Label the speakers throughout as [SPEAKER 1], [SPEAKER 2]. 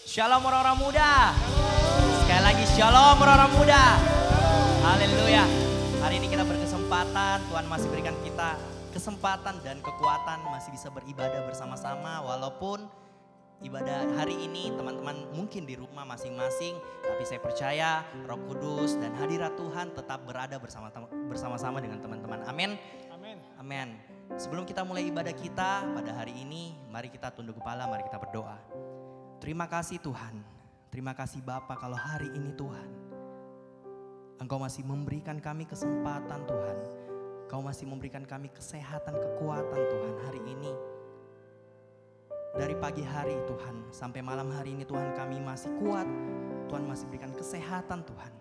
[SPEAKER 1] Shalom orang-orang muda. Sekali lagi shalom orang-orang muda. Haleluya. Hari ini kita berkesempatan, Tuhan masih berikan kita kesempatan dan kekuatan masih bisa beribadah bersama-sama. Walaupun ibadah hari ini teman-teman mungkin di rumah masing-masing, tapi saya percaya Roh Kudus dan hadirat Tuhan tetap berada bersama-sama dengan teman-teman. Amin.
[SPEAKER 2] Amin.
[SPEAKER 1] Amin. Sebelum kita mulai ibadah kita pada hari ini, mari kita tunduk kepala, mari kita berdoa. Terima kasih Tuhan, terima kasih Bapa kalau hari ini Tuhan, Engkau masih memberikan kami kesempatan Tuhan. Engkau masih memberikan kami kesehatan, kekuatan Tuhan hari ini. Dari pagi hari Tuhan sampai malam hari ini Tuhan kami masih kuat. Tuhan masih berikan kesehatan Tuhan.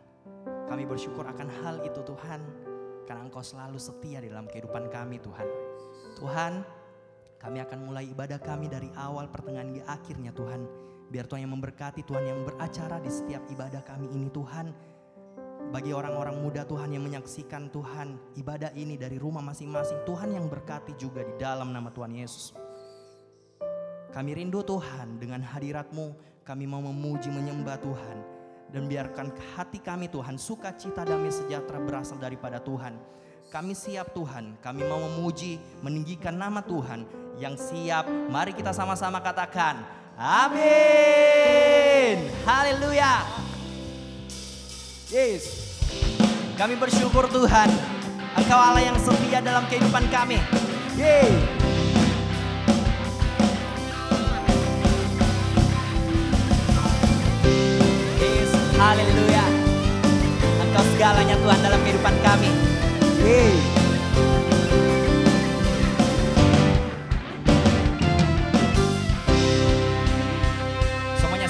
[SPEAKER 1] Kami bersyukur akan hal itu Tuhan. Karena Engkau selalu setia di dalam kehidupan kami Tuhan. Tuhan, kami akan mulai ibadah kami dari awal pertengahan hingga akhirnya Tuhan. Biar Tuhan yang memberkati, Tuhan yang beracara di setiap ibadah kami ini Tuhan. Bagi orang-orang muda Tuhan yang menyaksikan Tuhan ibadah ini dari rumah masing-masing, Tuhan yang berkati juga di dalam nama Tuhan Yesus. Kami rindu Tuhan dengan hadirat-Mu, kami mau memuji menyembah Tuhan. Dan biarkan hati kami Tuhan, sukacita damai sejahtera berasal daripada Tuhan. Kami siap Tuhan, kami mau memuji, meninggikan nama Tuhan. Yang siap, mari kita sama-sama katakan, amin. Haleluya. Yes. Kami bersyukur Tuhan, Engkau Allah yang setia dalam kehidupan kami. Yeay. Yes. Haleluya. Engkau segalanya Tuhan dalam kehidupan kami. Yeay.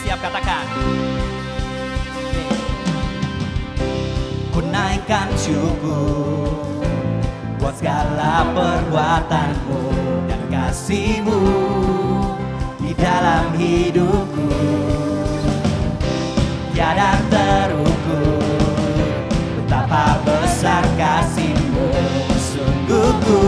[SPEAKER 1] Siap katakan. Ku naikkan syukur buat segala perbuatanmu dan kasih-Mu di dalam hidupku. Tiada terukur betapa besar kasih-Mu. Sungguh ku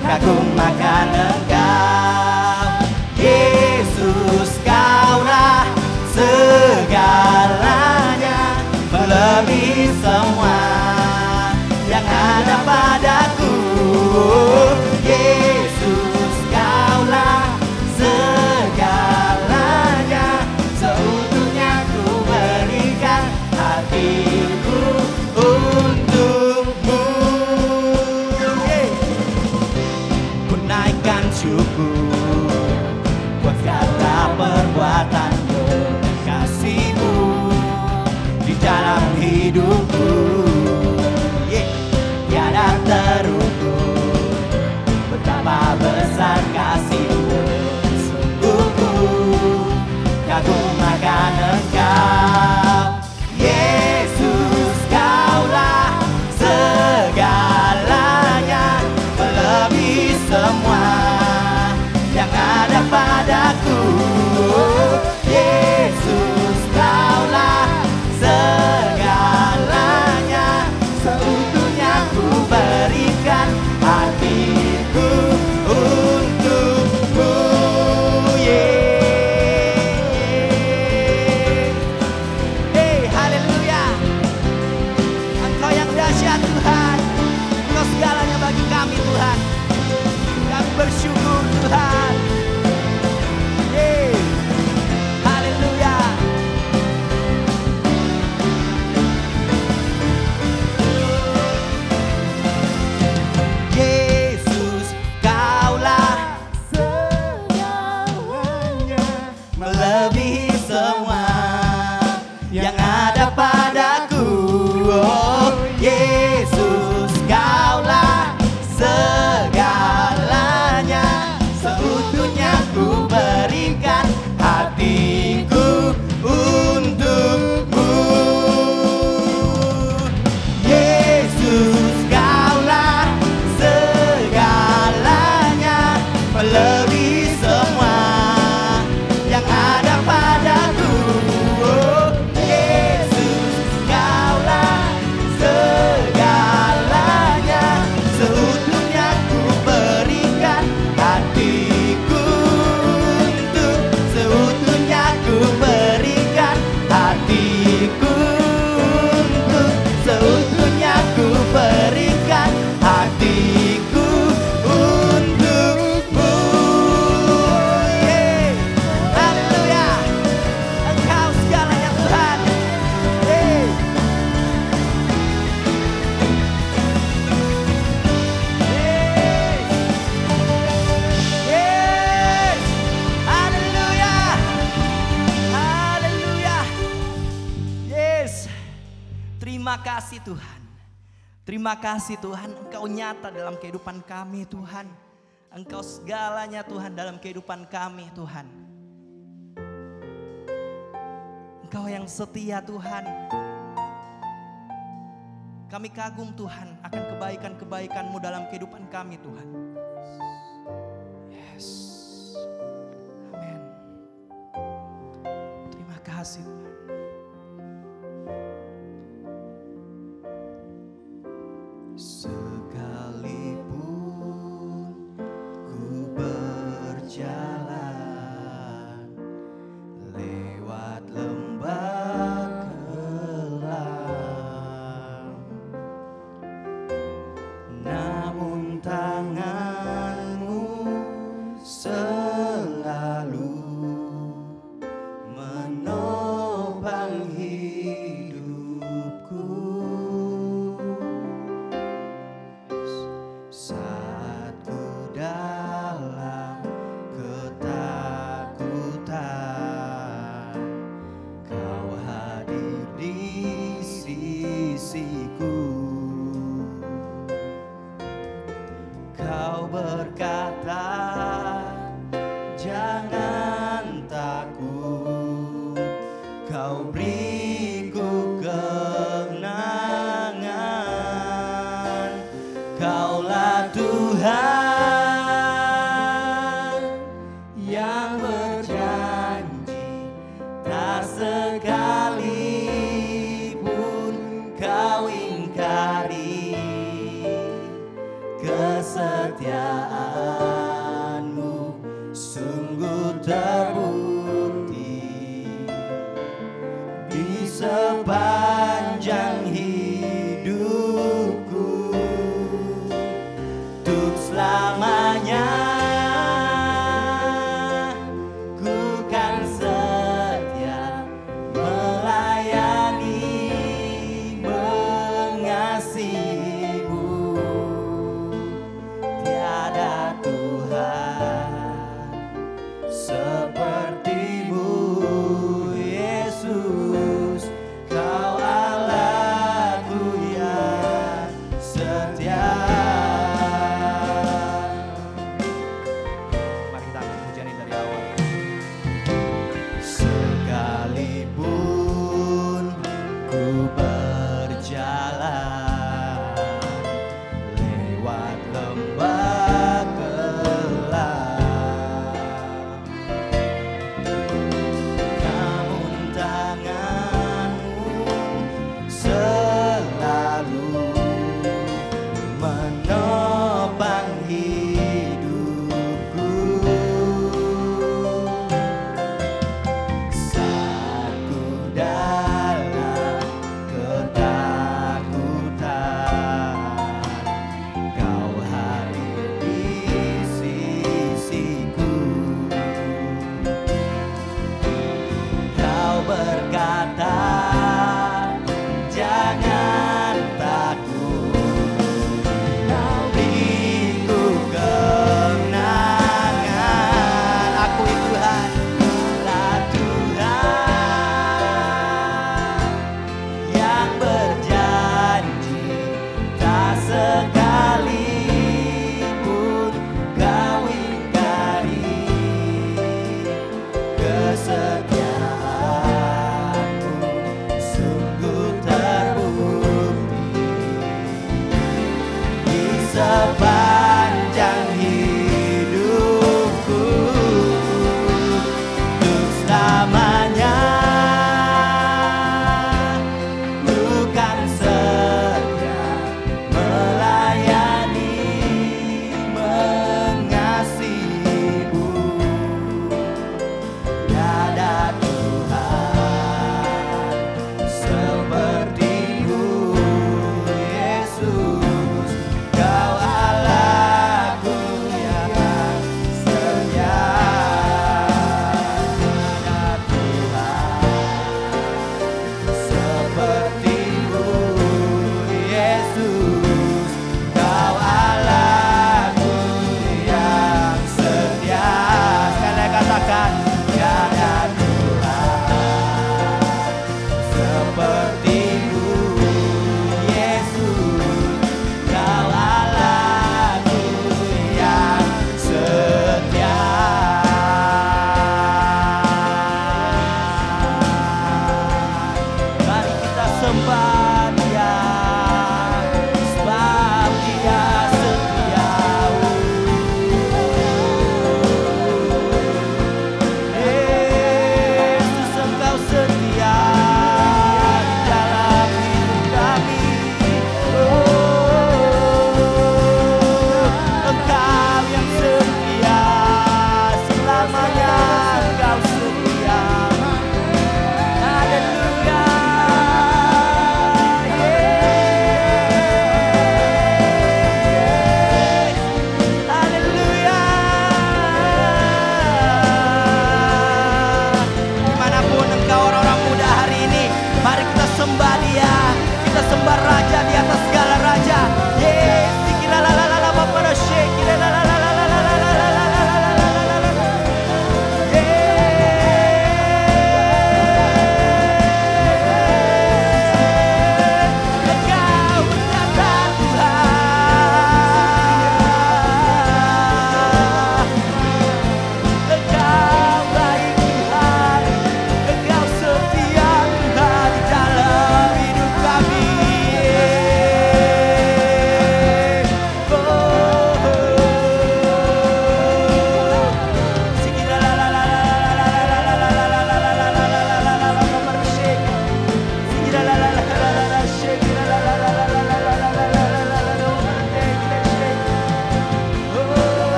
[SPEAKER 1] kagum akan Engkau, Yesus. Kaulah segalanya, melebihi semua yang ada padaku. Yesus, Kaulah segalanya, seutuhnya ku berikan hatiku untukmu. Ku naikkan syukur buat segala perbuatanmu, kasih-Mu di dalam hidupku. Tiada terukur betapa besar kasih-Mu. Sungguh ku kagum akan Engkau, Yesus. Kaulah segalanya, melebihi semua yang ada padaku. Yesus, Kaulah segalanya, seutuhnya ku berikan hatiku untukmu. Terima kasih Tuhan. Terima kasih Tuhan, Engkau nyata dalam kehidupan kami Tuhan. Engkau segalanya Tuhan dalam kehidupan kami Tuhan. Engkau yang setia Tuhan. Kami kagum Tuhan akan kebaikan-kebaikan-Mu dalam kehidupan kami Tuhan. Yes. Amin. Terima kasih Tuhan. Sekalipun ku berjalan lewat lembah kelam, namun tangan-Mu selalu menopang hidupku. Saat ku dalam ketakutan, Kau hadir di sisiku. Kau berkata, jangan takut, Kau beriku kemenangan. Kaulah Tuhan yang berjanji, tak sekalipun Kau ingkari. Kesetiaan-Mu sungguh terbukti di sepanjang hidupku. Untuk selamanya ku kan setia melayani, mengasihi-Mu. Tiada Tuhan seperti-Mu, Yesus. Kau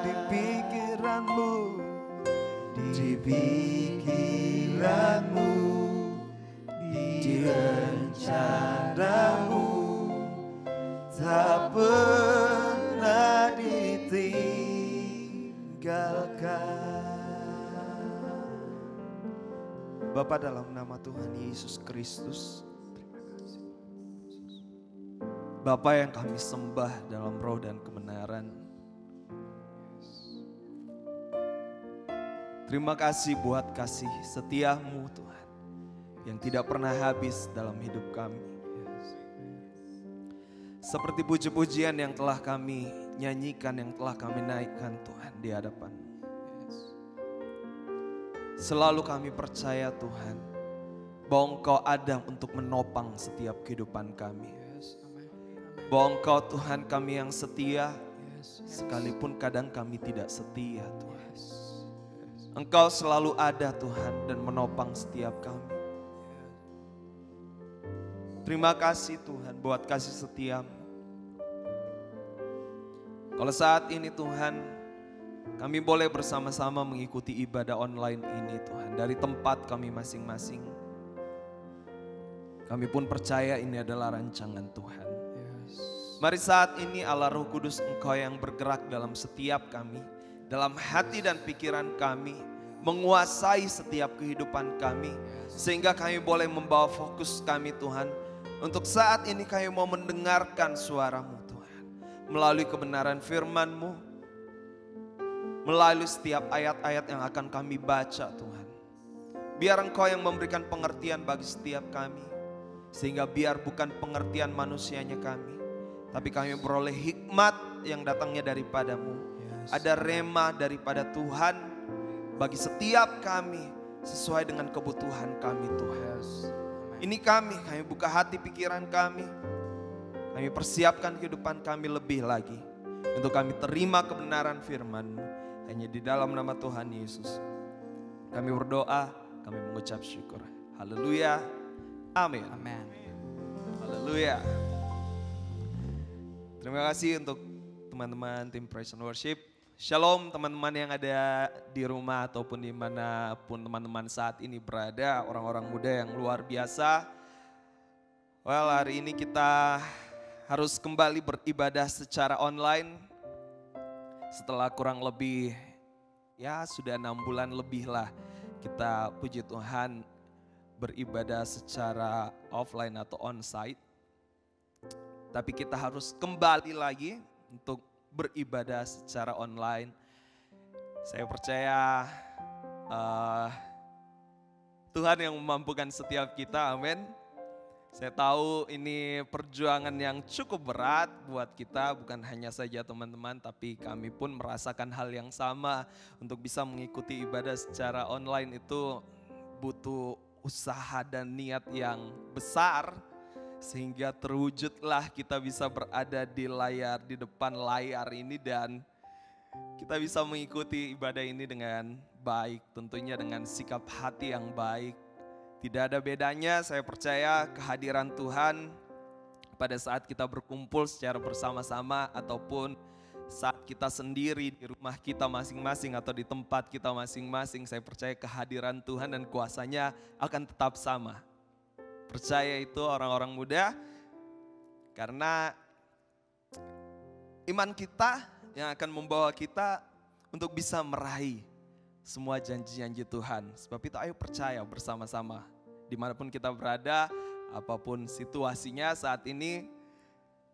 [SPEAKER 2] Di pikiranmu, di pikiranmu, di rencanamu, tak pernah ditinggalkan. Bapa, dalam nama Tuhan Yesus Kristus, Bapa yang kami sembah dalam roh dan kebenaran, terima kasih buat kasih setia-Mu Tuhan yang tidak pernah habis dalam hidup kami. Seperti puji-pujian yang telah kami nyanyikan, yang telah kami naikkan Tuhan di hadapan-Mu. Selalu kami percaya Tuhan bahwa Engkau ada untuk menopang setiap kehidupan kami. Bahwa Engkau Tuhan kami yang setia, sekalipun kadang kami tidak setia Tuhan. Engkau selalu ada Tuhan dan menopang setiap kami. Terima kasih Tuhan buat kasih setia-Mu. Kalau saat ini Tuhan, kami boleh bersama-sama mengikuti ibadah online ini Tuhan, dari tempat kami masing-masing. Kami pun percaya ini adalah rancangan Tuhan. Mari saat ini Allah Roh Kudus, Engkau yang bergerak dalam setiap kami, dalam hati dan pikiran kami, menguasai setiap kehidupan kami, sehingga kami boleh membawa fokus kami Tuhan, untuk saat ini kami mau mendengarkan suara-Mu Tuhan, melalui kebenaran firman-Mu, melalui setiap ayat-ayat yang akan kami baca Tuhan. Biar Engkau yang memberikan pengertian bagi setiap kami, sehingga biar bukan pengertian manusianya kami, tapi kami beroleh hikmat yang datangnya daripada-Mu. Ada rema daripada Tuhan bagi setiap kami sesuai dengan kebutuhan kami Tuhan. Ini kami buka hati pikiran kami persiapkan kehidupan kami lebih lagi untuk kami terima kebenaran firman-Mu. Hanya di dalam nama Tuhan Yesus kami berdoa, kami mengucap syukur. Haleluya, amin.
[SPEAKER 1] Amin.
[SPEAKER 2] Haleluya. Terima kasih untuk teman-teman tim Praise and Worship. Shalom teman-teman yang ada di rumah ataupun dimanapun teman-teman saat ini berada, orang-orang muda yang luar biasa. Well, hari ini kita harus kembali beribadah secara online. Setelah kurang lebih sudah 6 bulan lebih lah kita puji Tuhan beribadah secara offline atau onsite. Tapi kita harus kembali lagi untuk beribadah secara online. Saya percaya Tuhan yang memampukan setiap kita, amin. Saya tahu ini perjuangan yang cukup berat buat kita, bukan hanya saja teman-teman, tapi kami pun merasakan hal yang sama. Untuk bisa mengikuti ibadah secara online itu butuh usaha dan niat yang besar, sehingga terwujudlah kita bisa berada di depan layar ini, dan kita bisa mengikuti ibadah ini dengan baik, tentunya dengan sikap hati yang baik. Tidak ada bedanya, saya percaya kehadiran Tuhan pada saat kita berkumpul secara bersama-sama ataupun saat kita sendiri di rumah kita masing-masing atau di tempat kita masing-masing. Saya percaya kehadiran Tuhan dan kuasanya akan tetap sama. Percaya itu orang-orang muda, karena iman kita yang akan membawa kita untuk bisa meraih semua janji-janji Tuhan. Sebab itu ayo percaya bersama-sama. Dimanapun kita berada, apapun situasinya saat ini,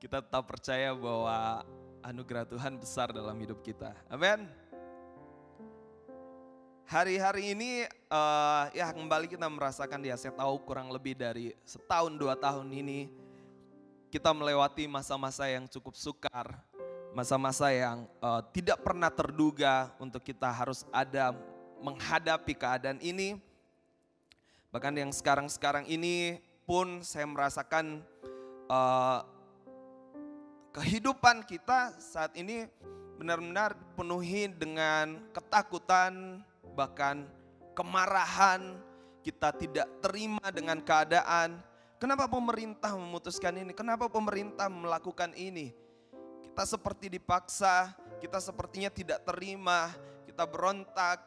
[SPEAKER 2] kita tetap percaya bahwa anugerah Tuhan besar dalam hidup kita. Amin. Hari-hari ini kembali kita merasakan saya tahu kurang lebih dari 1-2 tahun ini kita melewati masa-masa yang cukup sukar. Masa-masa yang tidak pernah terduga untuk kita harus ada menghadapi keadaan ini. Bahkan yang sekarang-sekarang ini pun saya merasakan kehidupan kita saat ini benar-benar dipenuhi dengan ketakutan, bahkan kemarahan. Kita tidak terima dengan keadaan. Kenapa pemerintah memutuskan ini? Kenapa pemerintah melakukan ini? Kita seperti dipaksa, kita sepertinya tidak terima, kita berontak,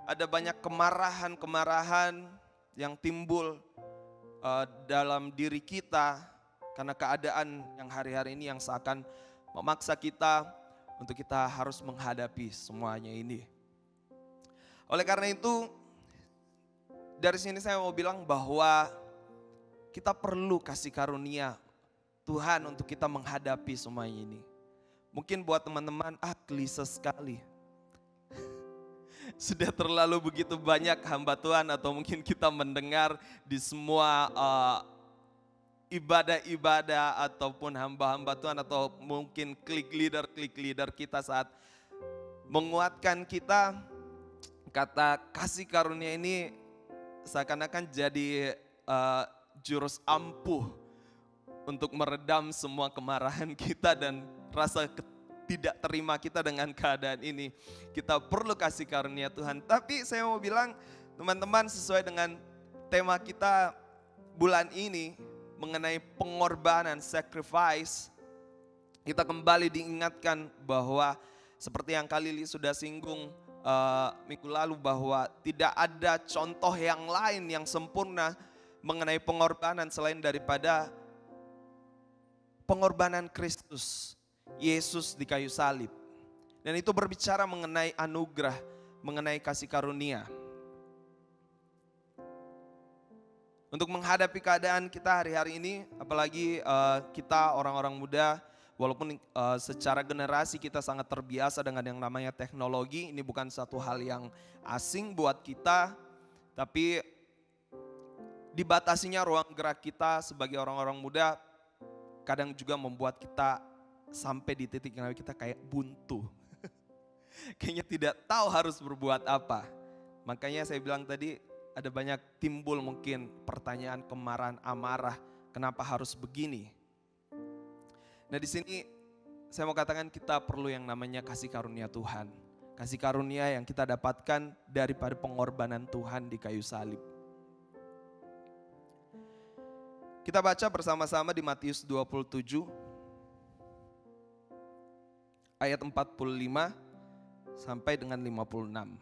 [SPEAKER 2] ada banyak kemarahan-kemarahan yang timbul dalam diri kita karena keadaan yang hari-hari ini yang seakan memaksa kita untuk kita harus menghadapi semuanya ini. Oleh karena itu, dari sini saya mau bilang bahwa kita perlu kasih karunia Tuhan untuk kita menghadapi semuanya ini. Mungkin buat teman-teman, klise sekali. Sudah terlalu begitu banyak hamba Tuhan atau mungkin kita mendengar di semua ibadah-ibadah ataupun hamba-hamba Tuhan atau mungkin klik leader kita saat menguatkan kita, kata kasih karunia ini seakan-akan jadi jurus ampuh untuk meredam semua kemarahan kita dan rasa tidak terima kita dengan keadaan ini. Kita perlu kasih karunia Tuhan. Tapi saya mau bilang teman-teman, sesuai dengan tema kita bulan ini mengenai pengorbanan, sacrifice, kita kembali diingatkan bahwa seperti yang Kak Lili sudah singgung minggu lalu, bahwa tidak ada contoh yang lain yang sempurna mengenai pengorbanan selain daripada pengorbanan Kristus, Yesus di kayu salib. Dan itu berbicara mengenai anugerah, mengenai kasih karunia. Untuk menghadapi keadaan kita hari-hari ini, apalagi kita orang-orang muda, walaupun secara generasi kita sangat terbiasa dengan yang namanya teknologi, ini bukan satu hal yang asing buat kita, tapi dibatasinya ruang gerak kita sebagai orang-orang muda kadang juga membuat kita sampai di titik yang kita kayak buntu. Kayaknya tidak tahu harus berbuat apa. Makanya saya bilang tadi ada banyak timbul mungkin pertanyaan, kemarahan, amarah, kenapa harus begini. Nah di sini saya mau katakan kita perlu yang namanya kasih karunia Tuhan. Kasih karunia yang kita dapatkan daripada pengorbanan Tuhan di kayu salib. Kita baca bersama-sama di Matius 27 ayat 45 sampai dengan 56.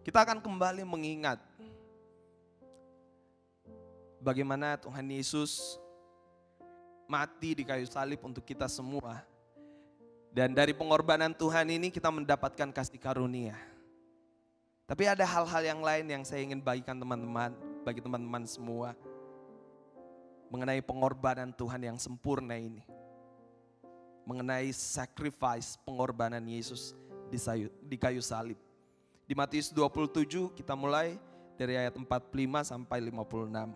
[SPEAKER 2] Kita akan kembali mengingat bagaimana Tuhan Yesus mati di kayu salib untuk kita semua. Dan dari pengorbanan Tuhan ini kita mendapatkan kasih karunia. Tapi ada hal-hal yang lain yang saya ingin bagikan teman-teman, bagi teman-teman semua, mengenai pengorbanan Tuhan yang sempurna ini. Mengenai sacrifice, pengorbanan Yesus di kayu salib. Di Matius 27 kita mulai dari ayat 45 sampai 56.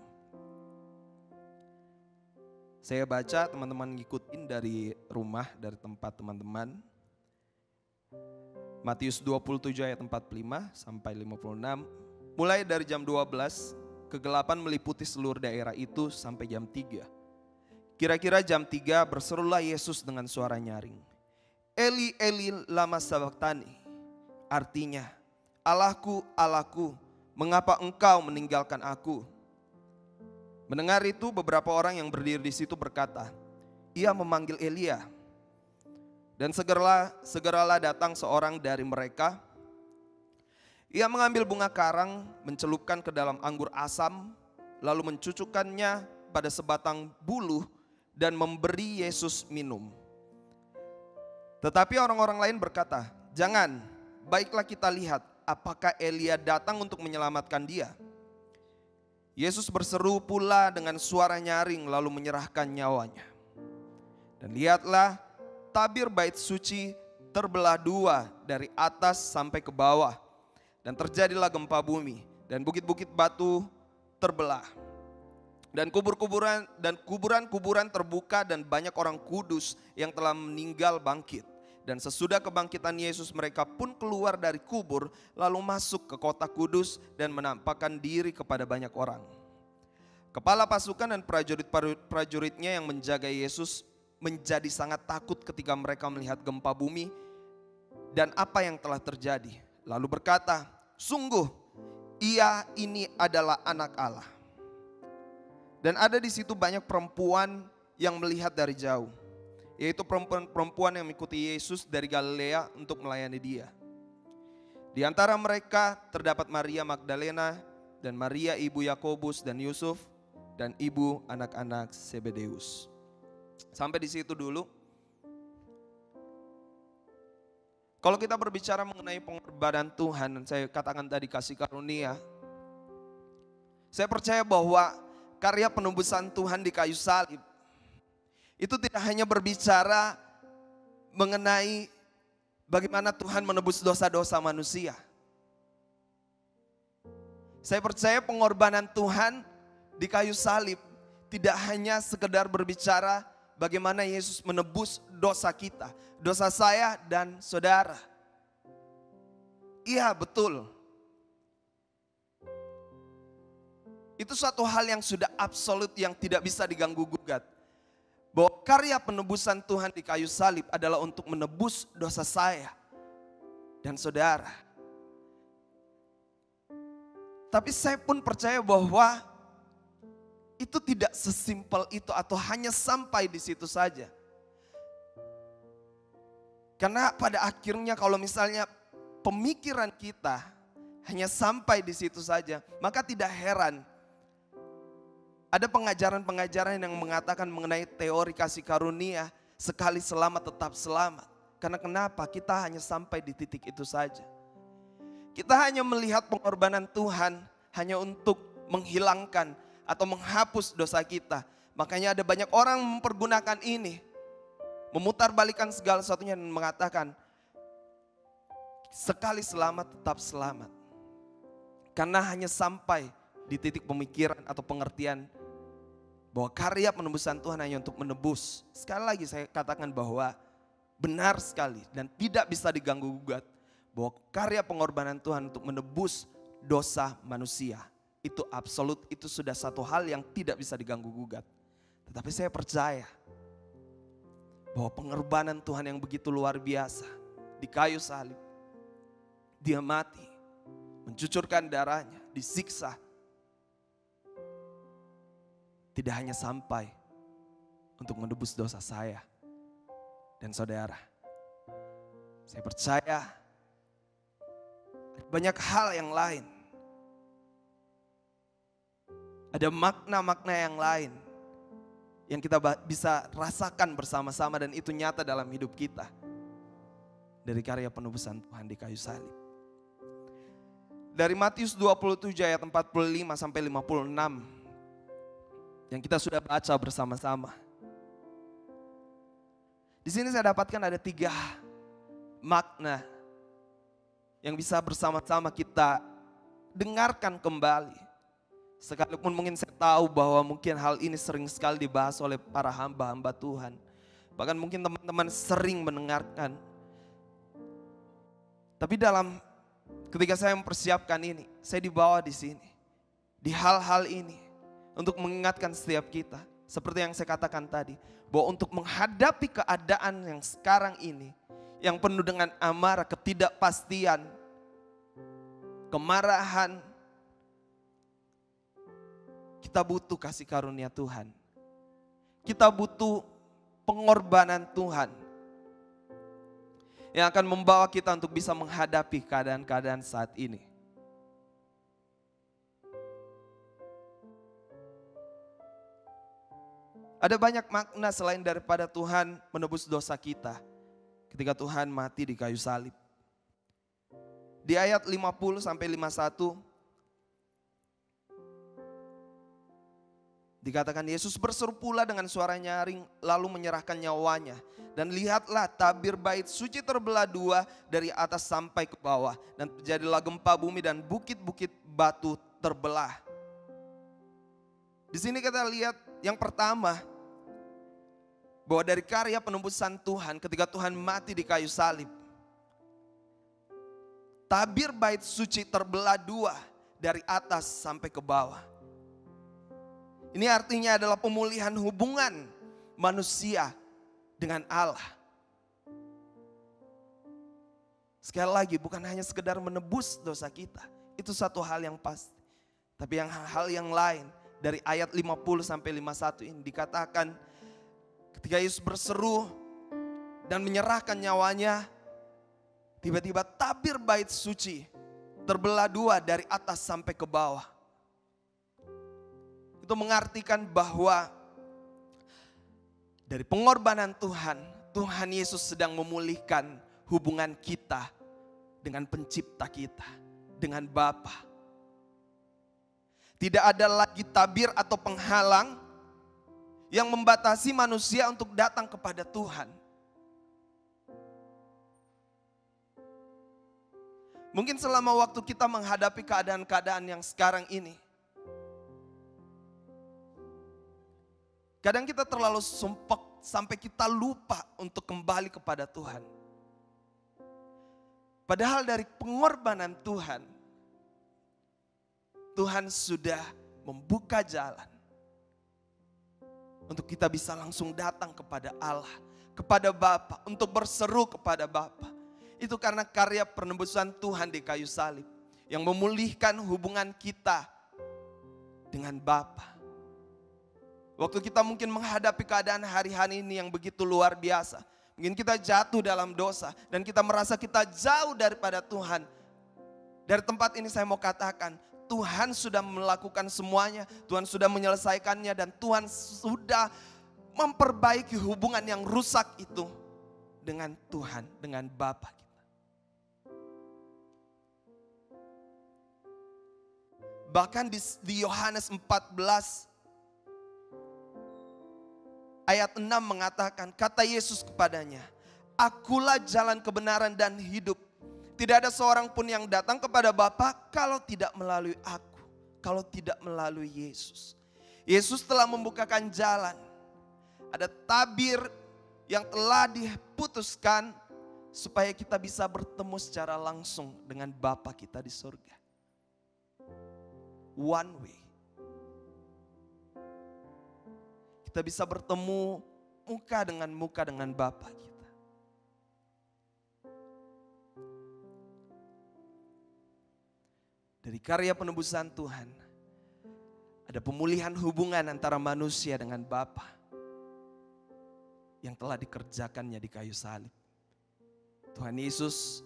[SPEAKER 2] Saya baca, teman-teman ngikutin dari rumah, dari tempat teman-teman. Matius 27 ayat 45 sampai 56. Mulai dari jam 12, kegelapan meliputi seluruh daerah itu sampai jam 3. Kira-kira jam 3 berserulah Yesus dengan suara nyaring. Eli, Eli, lama sabachthani. Artinya, Allahku, Allahku, mengapa engkau meninggalkan aku? Mendengar itu beberapa orang yang berdiri di situ berkata, ia memanggil Elia. Dan segeralah datang seorang dari mereka. Ia mengambil bunga karang, mencelupkan ke dalam anggur asam, lalu mencucukkannya pada sebatang buluh dan memberi Yesus minum. Tetapi orang-orang lain berkata, jangan, baiklah kita lihat apakah Elia datang untuk menyelamatkan dia. Yesus berseru pula dengan suara nyaring lalu menyerahkan nyawanya. Dan lihatlah, tabir bait suci terbelah dua dari atas sampai ke bawah. Dan terjadilah gempa bumi dan bukit-bukit batu terbelah. Dan kuburan-kuburan terbuka dan banyak orang kudus yang telah meninggal bangkit. Dan sesudah kebangkitan Yesus mereka pun keluar dari kubur lalu masuk ke kota kudus dan menampakkan diri kepada banyak orang. Kepala pasukan dan prajurit-prajuritnya yang menjaga Yesus menjadi sangat takut ketika mereka melihat gempa bumi dan apa yang telah terjadi. Lalu berkata, sungguh ia ini adalah anak Allah. Dan ada di situ banyak perempuan yang melihat dari jauh, yaitu perempuan yang mengikuti Yesus dari Galilea untuk melayani dia. Di antara mereka terdapat Maria Magdalena dan Maria ibu Yakobus dan Yusuf dan ibu anak-anak Zebedeus. Sampai di situ dulu. Kalau kita berbicara mengenai pengorbanan Tuhan, saya katakan tadi kasih karunia. Saya percaya bahwa karya penebusan Tuhan di kayu salib itu tidak hanya berbicara mengenai bagaimana Tuhan menebus dosa-dosa manusia. Saya percaya pengorbanan Tuhan di kayu salib tidak hanya sekedar berbicara bagaimana Yesus menebus dosa kita, dosa saya dan saudara. Iya, betul. Itu suatu hal yang sudah absolut, yang tidak bisa diganggu gugat. Bahwa karya penebusan Tuhan di kayu salib adalah untuk menebus dosa saya dan saudara. Tapi saya pun percaya bahwa itu tidak sesimpel itu atau hanya sampai di situ saja. Karena pada akhirnya kalau misalnya pemikiran kita hanya sampai di situ saja, maka tidak heran ada pengajaran-pengajaran yang mengatakan mengenai teori kasih karunia, sekali selamat tetap selamat. Karena kenapa? Kita hanya sampai di titik itu saja. Kita hanya melihat pengorbanan Tuhan hanya untuk menghilangkan atau menghapus dosa kita. Makanya ada banyak orang mempergunakan ini, memutarbalikkan segala sesuatunya dan mengatakan sekali selamat tetap selamat. Karena hanya sampai di titik pemikiran atau pengertian bahwa karya penebusan Tuhan hanya untuk menebus. Sekali lagi saya katakan bahwa benar sekali dan tidak bisa diganggu gugat bahwa karya pengorbanan Tuhan untuk menebus dosa manusia itu absolut, itu sudah satu hal yang tidak bisa diganggu gugat. Tetapi saya percaya bahwa pengorbanan Tuhan yang begitu luar biasa di kayu salib, dia mati, mencucurkan darahnya, disiksa, tidak hanya sampai untuk menebus dosa saya dan saudara. Saya percaya banyak hal yang lain. Ada makna-makna yang lain yang kita bisa rasakan bersama-sama dan itu nyata dalam hidup kita. Dari karya penebusan Tuhan di kayu salib. Dari Matius 27 ayat 45 sampai 56 yang kita sudah baca bersama-sama. Di sini saya dapatkan ada 3 makna yang bisa bersama-sama kita dengarkan kembali. Sekalipun mungkin saya tahu bahwa mungkin hal ini sering sekali dibahas oleh para hamba-hamba Tuhan. Bahkan mungkin teman-teman sering mendengarkan. Tapi ketika saya mempersiapkan ini, saya dibawa di sini. Di hal-hal ini untuk mengingatkan setiap kita. Seperti yang saya katakan tadi, bahwa untuk menghadapi keadaan yang sekarang ini, yang penuh dengan amarah, ketidakpastian, kemarahan, kita butuh kasih karunia Tuhan. Kita butuh pengorbanan Tuhan yang akan membawa kita untuk bisa menghadapi keadaan-keadaan saat ini. Ada banyak makna selain daripada Tuhan menebus dosa kita ketika Tuhan mati di kayu salib. Di ayat 50 sampai 51 dikatakan Yesus berseru pula dengan suara nyaring lalu menyerahkan nyawanya. Dan lihatlah tabir bait suci terbelah 2 dari atas sampai ke bawah. Dan terjadilah gempa bumi dan bukit-bukit batu terbelah. Di sini kita lihat yang pertama, bahwa dari karya penebusan Tuhan ketika Tuhan mati di kayu salib, tabir bait suci terbelah 2 dari atas sampai ke bawah. Ini artinya adalah pemulihan hubungan manusia dengan Allah. Sekali lagi, bukan hanya sekedar menebus dosa kita, itu satu hal yang pasti. Tapi hal yang lain, dari ayat 50 sampai 51 ini dikatakan ketika Yesus berseru dan menyerahkan nyawanya, tiba-tiba tabir bait suci terbelah dua dari atas sampai ke bawah. Itu mengartikan bahwa dari pengorbanan Tuhan, Tuhan Yesus sedang memulihkan hubungan kita dengan pencipta kita, dengan Bapa. Tidak ada lagi tabir atau penghalang yang membatasi manusia untuk datang kepada Tuhan. Mungkin selama waktu kita menghadapi keadaan-keadaan yang sekarang ini, kadang kita terlalu sumpek sampai kita lupa untuk kembali kepada Tuhan. Padahal dari pengorbanan Tuhan, Tuhan sudah membuka jalan untuk kita bisa langsung datang kepada Allah, kepada Bapa, untuk berseru kepada Bapa. Itu karena karya penebusan Tuhan di kayu salib yang memulihkan hubungan kita dengan Bapa. Waktu kita mungkin menghadapi keadaan hari-hari ini yang begitu luar biasa, mungkin kita jatuh dalam dosa dan kita merasa kita jauh daripada Tuhan. Dari tempat ini saya mau katakan, Tuhan sudah melakukan semuanya, Tuhan sudah menyelesaikannya, dan Tuhan sudah memperbaiki hubungan yang rusak itu dengan Tuhan, dengan Bapa kita. Bahkan di Yohanes 14 ayat 6 mengatakan, kata Yesus kepadanya, "Akulah jalan kebenaran dan hidup. Tidak ada seorang pun yang datang kepada Bapa kalau tidak melalui aku, kalau tidak melalui Yesus." Yesus telah membukakan jalan. Ada tabir yang telah diputuskan supaya kita bisa bertemu secara langsung dengan Bapa kita di surga. One way. Kita bisa bertemu muka dengan Bapa kita. Dari karya penebusan Tuhan, ada pemulihan hubungan antara manusia dengan Bapa yang telah dikerjakannya di kayu salib. Tuhan Yesus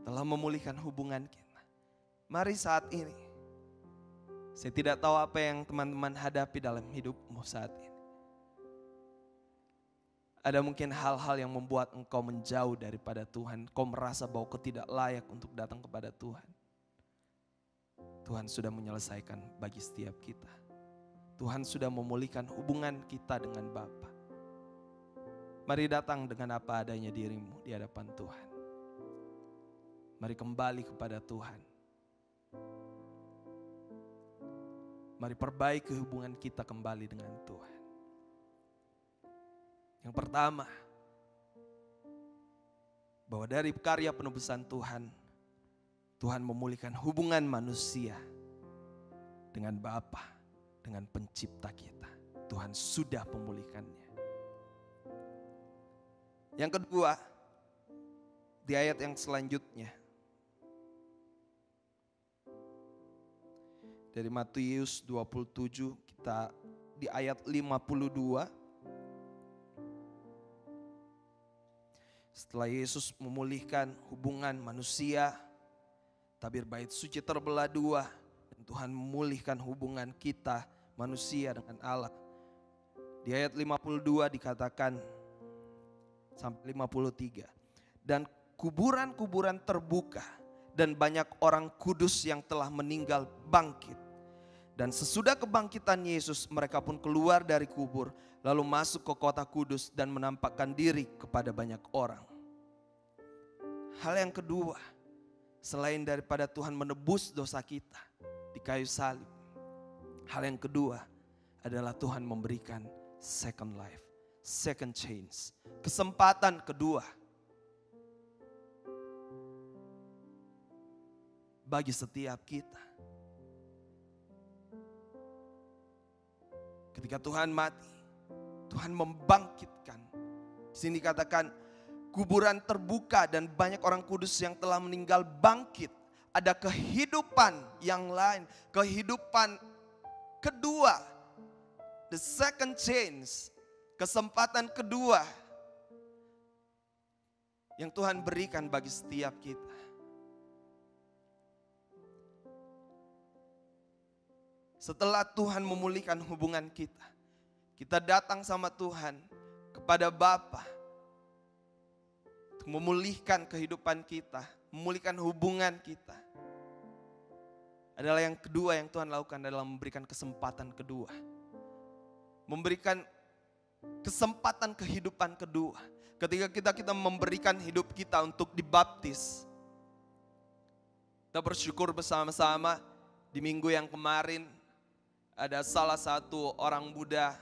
[SPEAKER 2] telah memulihkan hubungan kita. Mari saat ini, saya tidak tahu apa yang teman-teman hadapi dalam hidupmu saat ini. Ada mungkin hal-hal yang membuat engkau menjauh daripada Tuhan. Kau merasa bahwa kau tidak layak untuk datang kepada Tuhan. Tuhan sudah menyelesaikan bagi setiap kita. Tuhan sudah memulihkan hubungan kita dengan Bapa. Mari datang dengan apa adanya dirimu di hadapan Tuhan. Mari kembali kepada Tuhan. Mari perbaiki hubungan kita kembali dengan Tuhan. Yang pertama, bahwa dari karya penebusan Tuhan, Tuhan memulihkan hubungan manusia dengan Bapa, dengan pencipta kita. Tuhan sudah memulihkannya. Yang kedua, di ayat yang selanjutnya, dari Matius 27, kita di ayat 52. Setelah Yesus memulihkan hubungan manusia, tabir bait suci terbelah dua, dan Tuhan memulihkan hubungan kita manusia dengan Allah. Di ayat 52 dikatakan sampai 53. Dan kuburan-kuburan terbuka dan banyak orang kudus yang telah meninggal bangkit. Dan sesudah kebangkitan Yesus, mereka pun keluar dari kubur, lalu masuk ke kota kudus dan menampakkan diri kepada banyak orang. Hal yang kedua, selain daripada Tuhan menebus dosa kita di kayu salib, hal yang kedua adalah Tuhan memberikan second life, second chance, kesempatan kedua bagi setiap kita. Ketika Tuhan mati, Tuhan membangkitkan. Di sini dikatakan kuburan terbuka dan banyak orang kudus yang telah meninggal bangkit. Ada kehidupan yang lain, kehidupan kedua, the second chance, kesempatan kedua yang Tuhan berikan bagi setiap kita. Setelah Tuhan memulihkan hubungan kita, kita datang sama Tuhan kepada Bapa untuk memulihkan kehidupan kita, memulihkan hubungan kita. Adalah yang kedua yang Tuhan lakukan adalah memberikan kesempatan kedua. Memberikan kesempatan kehidupan kedua. Ketika kita memberikan hidup kita untuk dibaptis. Kita bersyukur bersama-sama di minggu yang kemarin ada salah satu orang muda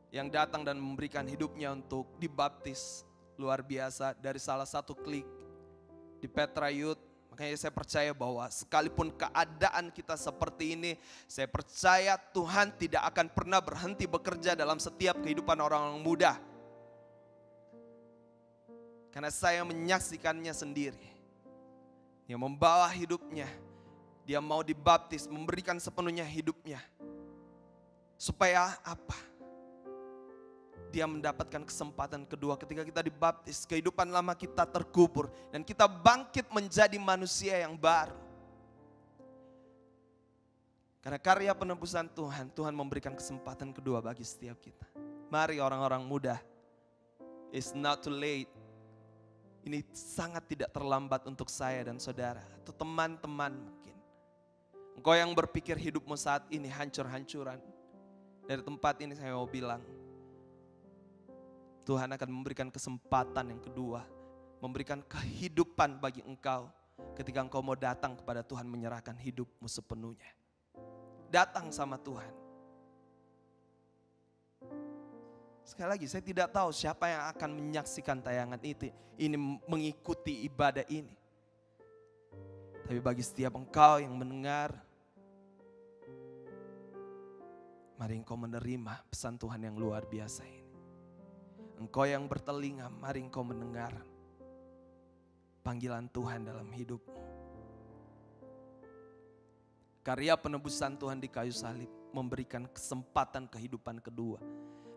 [SPEAKER 2] yang datang dan memberikan hidupnya untuk dibaptis. Luar biasa, dari salah satu klik di Petra Youth. Makanya saya percaya bahwa sekalipun keadaan kita seperti ini, saya percaya Tuhan tidak akan pernah berhenti bekerja dalam setiap kehidupan orang-orang muda. Karena saya menyaksikannya sendiri. Dia membawa hidupnya, dia mau dibaptis, memberikan sepenuhnya hidupnya. Supaya apa? Dia mendapatkan kesempatan kedua ketika kita dibaptis. Kehidupan lama kita terkubur dan kita bangkit menjadi manusia yang baru. Karena karya penebusan Tuhan, Tuhan memberikan kesempatan kedua bagi setiap kita. Mari orang-orang muda, it's not too late. Ini sangat tidak terlambat untuk saya dan saudara atau teman-teman mungkin. Engkau yang berpikir hidupmu saat ini hancur-hancuran. Dari tempat ini saya mau bilang, Tuhan akan memberikan kesempatan yang kedua, memberikan kehidupan bagi engkau ketika engkau mau datang kepada Tuhan menyerahkan hidupmu sepenuhnya. Datang sama Tuhan. Sekali lagi, saya tidak tahu siapa yang akan menyaksikan tayangan ini mengikuti ibadah ini. Tapi bagi setiap engkau yang mendengar, mari engkau menerima pesan Tuhan yang luar biasa ini. Engkau yang bertelinga, mari engkau mendengar panggilan Tuhan dalam hidupmu. Karya penebusan Tuhan di kayu salib memberikan kesempatan kehidupan kedua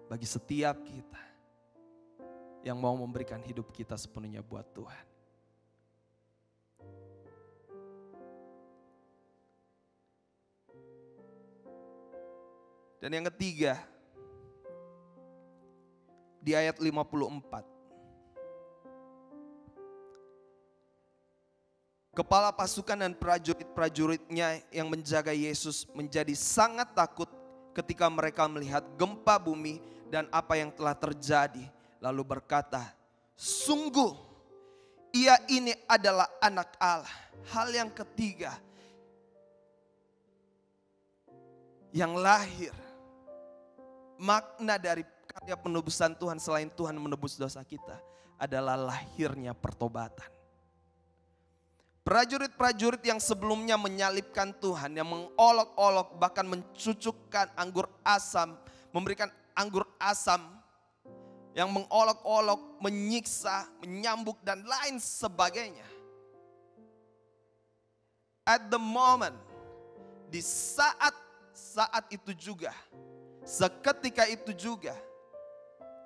[SPEAKER 2] bagi setiap kita yang mau memberikan hidup kita sepenuhnya buat Tuhan. Dan yang ketiga, di ayat 54. Kepala pasukan dan prajurit-prajuritnya yang menjaga Yesus menjadi sangat takut ketika mereka melihat gempa bumi dan apa yang telah terjadi. Lalu berkata, sungguh ia ini adalah anak Allah. Hal yang ketiga yang lahir, makna dari karya penebusan Tuhan selain Tuhan menebus dosa kita adalah lahirnya pertobatan. Prajurit-prajurit yang sebelumnya menyalibkan Tuhan, yang mengolok-olok bahkan mencucukkan anggur asam, memberikan anggur asam, yang mengolok-olok, menyiksa, menyambuk dan lain sebagainya. At the moment, di saat itu juga, seketika itu juga,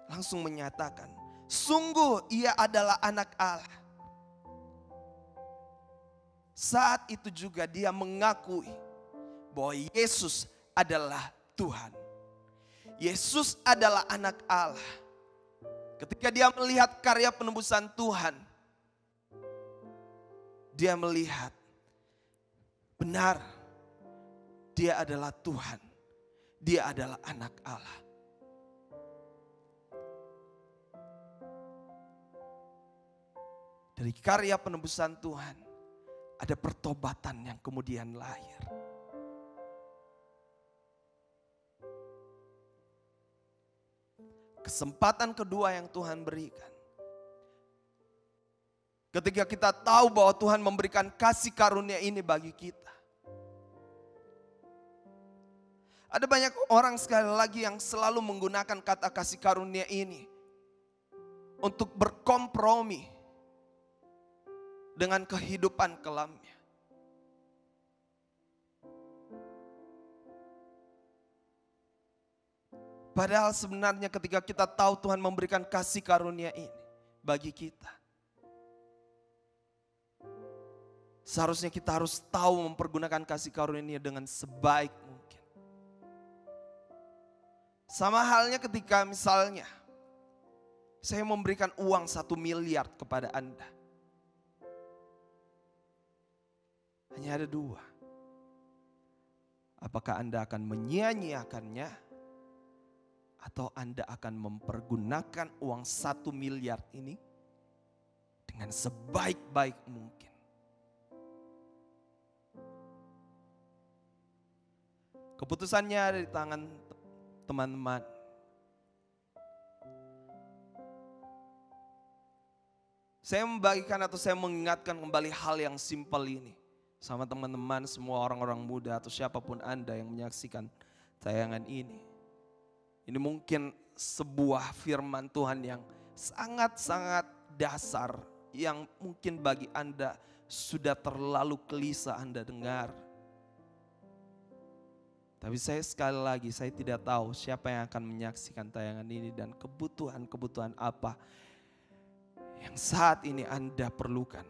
[SPEAKER 2] langsung menyatakan, sungguh ia adalah anak Allah. Saat itu juga dia mengakui bahwa Yesus adalah Tuhan. Yesus adalah anak Allah. Ketika dia melihat karya penebusan Tuhan, dia melihat benar dia adalah Tuhan. Dia adalah anak Allah. Dari karya penebusan Tuhan, ada pertobatan yang kemudian lahir. Kesempatan kedua yang Tuhan berikan. Ketika kita tahu bahwa Tuhan memberikan kasih karunia ini bagi kita. Ada banyak orang sekali lagi yang selalu menggunakan kata kasih karunia ini untuk berkompromi dengan kehidupan kelamnya. Padahal sebenarnya ketika kita tahu Tuhan memberikan kasih karunia ini bagi kita, Seharusnya kita harus tahu mempergunakan kasih karunia dengan sebaik mungkin. Sama halnya ketika misalnya saya memberikan uang 1 miliar kepada Anda. Hanya ada 2. Apakah Anda akan menyia-nyiakannya atau Anda akan mempergunakan uang 1 miliar ini dengan sebaik-baik mungkin. Keputusannya ada di tangan teman-teman. Saya membagikan atau saya mengingatkan kembali hal yang simpel ini sama teman-teman, semua orang-orang muda atau siapapun Anda yang menyaksikan tayangan ini. Ini mungkin sebuah firman Tuhan yang sangat-sangat dasar, yang mungkin bagi Anda sudah terlalu gelisah Anda dengar. Tapi saya sekali lagi, saya tidak tahu siapa yang akan menyaksikan tayangan ini dan kebutuhan-kebutuhan apa yang saat ini Anda perlukan.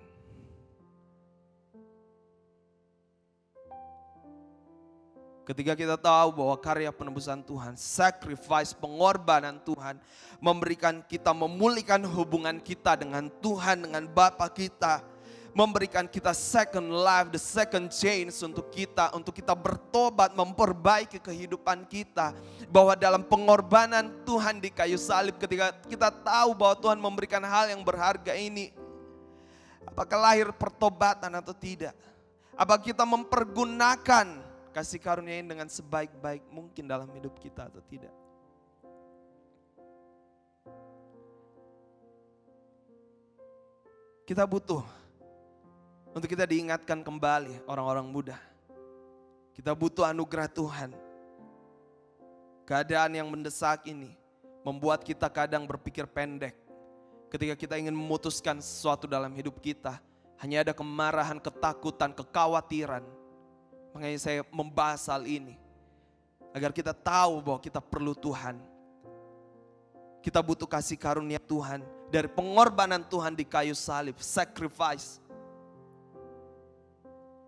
[SPEAKER 2] Ketika kita tahu bahwa karya penebusan Tuhan, sacrifice, pengorbanan Tuhan, memberikan kita, memulihkan hubungan kita dengan Tuhan, dengan Bapa kita, memberikan kita second life, the second chance untuk kita bertobat, memperbaiki kehidupan kita. Bahwa dalam pengorbanan Tuhan di kayu salib, ketika kita tahu bahwa Tuhan memberikan hal yang berharga ini, apakah lahir pertobatan atau tidak? Apakah kita mempergunakan kasih karunia ini dengan sebaik-baik mungkin dalam hidup kita atau tidak? Kita butuh untuk kita diingatkan kembali orang-orang muda. Kita butuh anugerah Tuhan. Keadaan yang mendesak ini membuat kita kadang berpikir pendek. Ketika kita ingin memutuskan sesuatu dalam hidup kita, hanya ada kemarahan, ketakutan, kekhawatiran. Makanya saya membahas hal ini. Agar kita tahu bahwa kita perlu Tuhan. Kita butuh kasih karunia Tuhan. Dari pengorbanan Tuhan di kayu salib, sacrifice.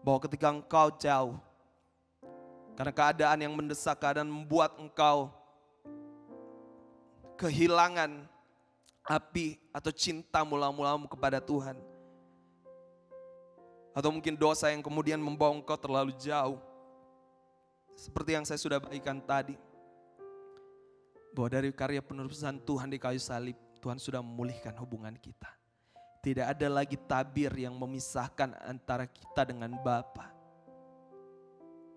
[SPEAKER 2] Bahwa ketika engkau jauh, karena keadaan yang mendesak, keadaan membuat engkau kehilangan api atau cinta mula-mulamu kepada Tuhan. Atau mungkin dosa yang kemudian membawa engkau terlalu jauh. Seperti yang saya sudah bagikan tadi. Bahwa dari karya penebusan Tuhan di kayu salib, Tuhan sudah memulihkan hubungan kita. Tidak ada lagi tabir yang memisahkan antara kita dengan Bapa.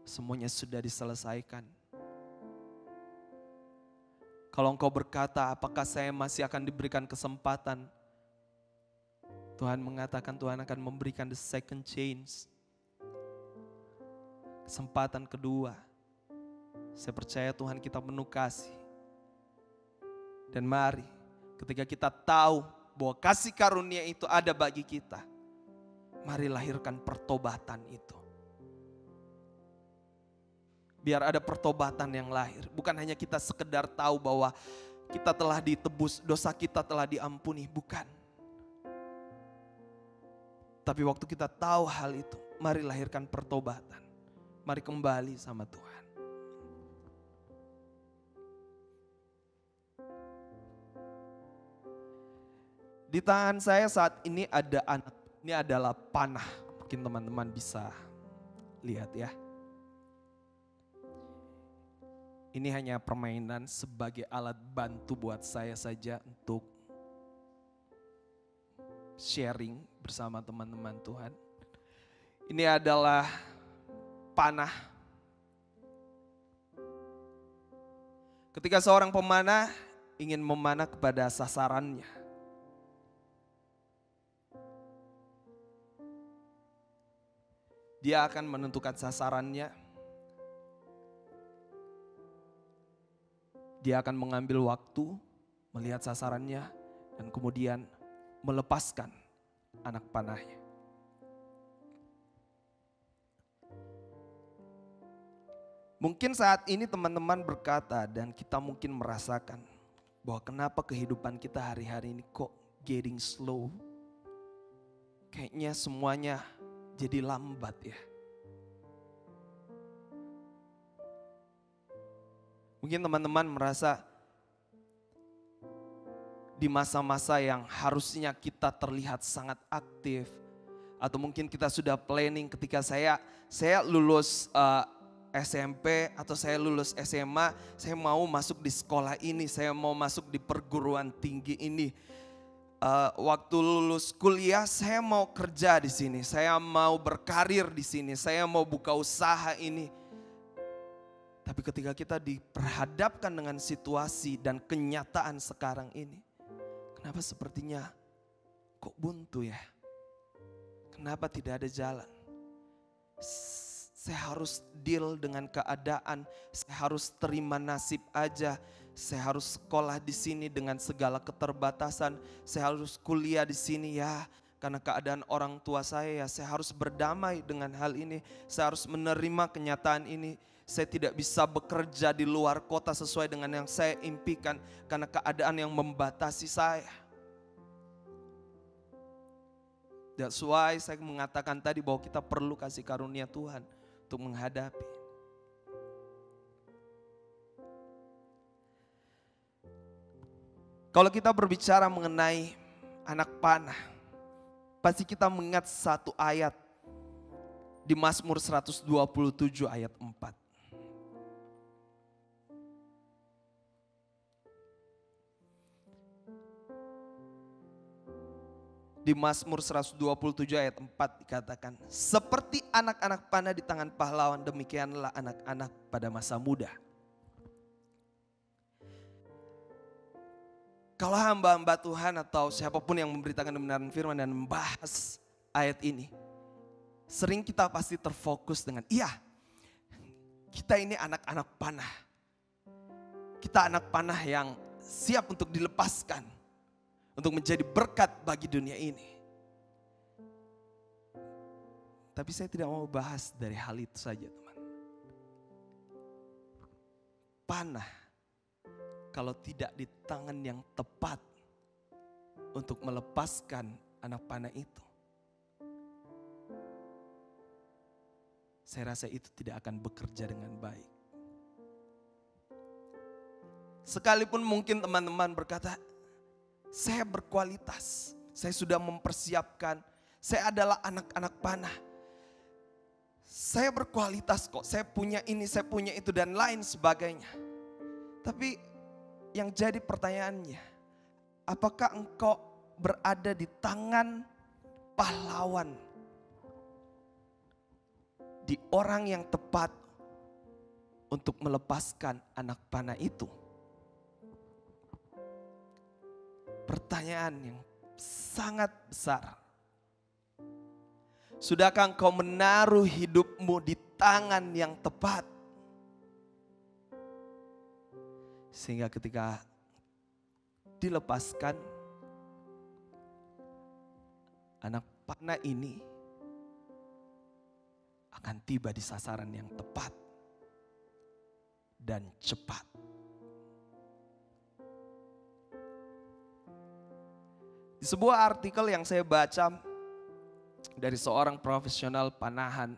[SPEAKER 2] Semuanya sudah diselesaikan. Kalau engkau berkata, apakah saya masih akan diberikan kesempatan? Tuhan mengatakan Tuhan akan memberikan the second chance. Kesempatan kedua. Saya percaya Tuhan kita penuh kasih. Dan mari ketika kita tahu bahwa kasih karunia itu ada bagi kita, mari lahirkan pertobatan itu. Biar ada pertobatan yang lahir. Bukan hanya kita sekedar tahu bahwa kita telah ditebus, dosa kita telah diampuni. Bukan. Tapi waktu kita tahu hal itu, mari lahirkan pertobatan. Mari kembali sama Tuhan. Di tangan saya saat ini ada anak, ini adalah panah. Mungkin teman-teman bisa lihat ya. Ini hanya permainan sebagai alat bantu buat saya saja untuk sharing bersama teman-teman Tuhan. Ini adalah panah. Ketika seorang pemanah ingin memanah kepada sasarannya, dia akan menentukan sasarannya. Dia akan mengambil waktu, melihat sasarannya, dan kemudian melepaskan anak panahnya. Mungkin saat ini teman-teman berkata dan kita mungkin merasakan bahwa kenapa kehidupan kita hari-hari ini kok getting slow. Kayaknya semuanya jadi lambat ya. Mungkin teman-teman merasa di masa-masa yang harusnya kita terlihat sangat aktif, atau mungkin kita sudah planning ketika saya lulus SMP atau saya lulus SMA, saya mau masuk di sekolah ini, saya mau masuk di perguruan tinggi ini. Waktu lulus kuliah saya mau kerja di sini, saya mau berkarir di sini, saya mau buka usaha ini. Tapi ketika kita diperhadapkan dengan situasi dan kenyataan sekarang ini, kenapa sepertinya kok buntu ya? Kenapa tidak ada jalan? Saya harus deal dengan keadaan, saya harus terima nasib aja. Saya harus sekolah di sini dengan segala keterbatasan, saya harus kuliah di sini ya. Karena keadaan orang tua saya ya, saya harus berdamai dengan hal ini. Saya harus menerima kenyataan ini. Saya tidak bisa bekerja di luar kota sesuai dengan yang saya impikan karena keadaan yang membatasi saya. That's why saya mengatakan tadi bahwa kita perlu kasih karunia Tuhan untuk menghadapi. Kalau kita berbicara mengenai anak panah, pasti kita mengingat satu ayat di Mazmur 127 ayat 4. Di Mazmur 127 ayat 4 dikatakan, seperti anak-anak panah di tangan pahlawan, demikianlah anak-anak pada masa muda. Kalau hamba-hamba Tuhan atau siapapun yang memberitakan kebenaran firman dan membahas ayat ini, sering kita pasti terfokus dengan, iya, kita ini anak-anak panah. Kita anak panah yang siap untuk dilepaskan, untuk menjadi berkat bagi dunia ini. Tapi saya tidak mau bahas dari hal itu saja, teman. Panah, kalau tidak di tangan yang tepat untuk melepaskan anak panah itu, saya rasa itu tidak akan bekerja dengan baik. Sekalipun mungkin teman-teman berkata, saya berkualitas, saya sudah mempersiapkan, saya adalah anak-anak panah. Saya berkualitas kok, saya punya ini, saya punya itu dan lain sebagainya. Tapi yang jadi pertanyaannya, apakah engkau berada di tangan pahlawan, di orang yang tepat untuk melepaskan anak panah itu? Pertanyaan yang sangat besar. Sudahkah engkau menaruh hidupmu di tangan yang tepat? Sehingga ketika dilepaskan, anak panah ini akan tiba di sasaran yang tepat dan cepat. Di sebuah artikel yang saya baca dari seorang profesional panahan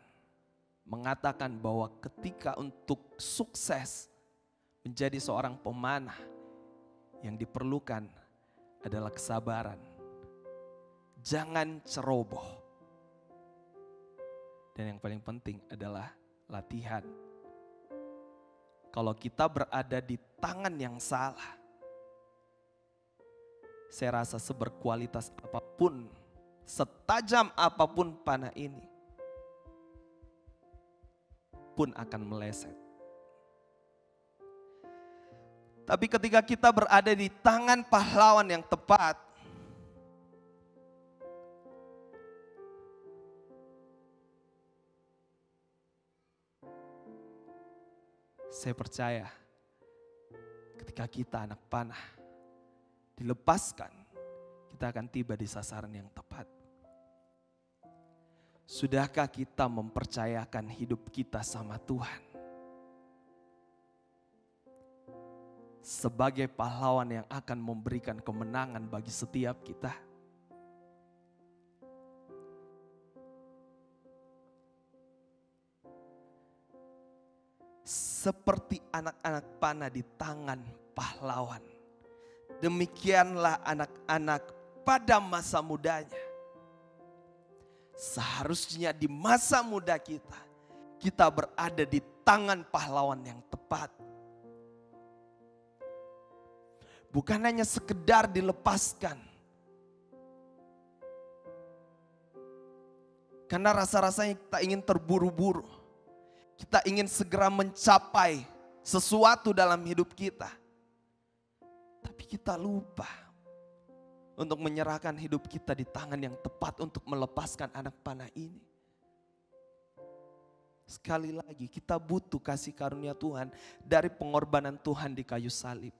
[SPEAKER 2] mengatakan bahwa ketika untuk sukses menjadi seorang pemanah, yang diperlukan adalah kesabaran. Jangan ceroboh. Dan yang paling penting adalah latihan. Kalau kita berada di tangan yang salah, saya rasa seberkualitas apapun, setajam apapun panah ini, pun akan meleset. Tapi ketika kita berada di tangan pahlawan yang tepat, saya percaya ketika kita anak panah dilepaskan, kita akan tiba di sasaran yang tepat. Sudahkah kita mempercayakan hidup kita sama Tuhan? Sebagai pahlawan yang akan memberikan kemenangan bagi setiap kita. seperti anak-anak panah di tangan pahlawan. Demikianlah anak-anak pada masa mudanya. Seharusnya di masa muda kita berada di tangan pahlawan yang tepat. Bukan hanya sekedar dilepaskan. Karena rasa-rasanya kita ingin terburu-buru. Kita ingin segera mencapai sesuatu dalam hidup kita. Tapi kita lupa untuk menyerahkan hidup kita di tangan yang tepat untuk melepaskan anak panah ini. Sekali lagi kita butuh kasih karunia Tuhan dari pengorbanan Tuhan di kayu salib.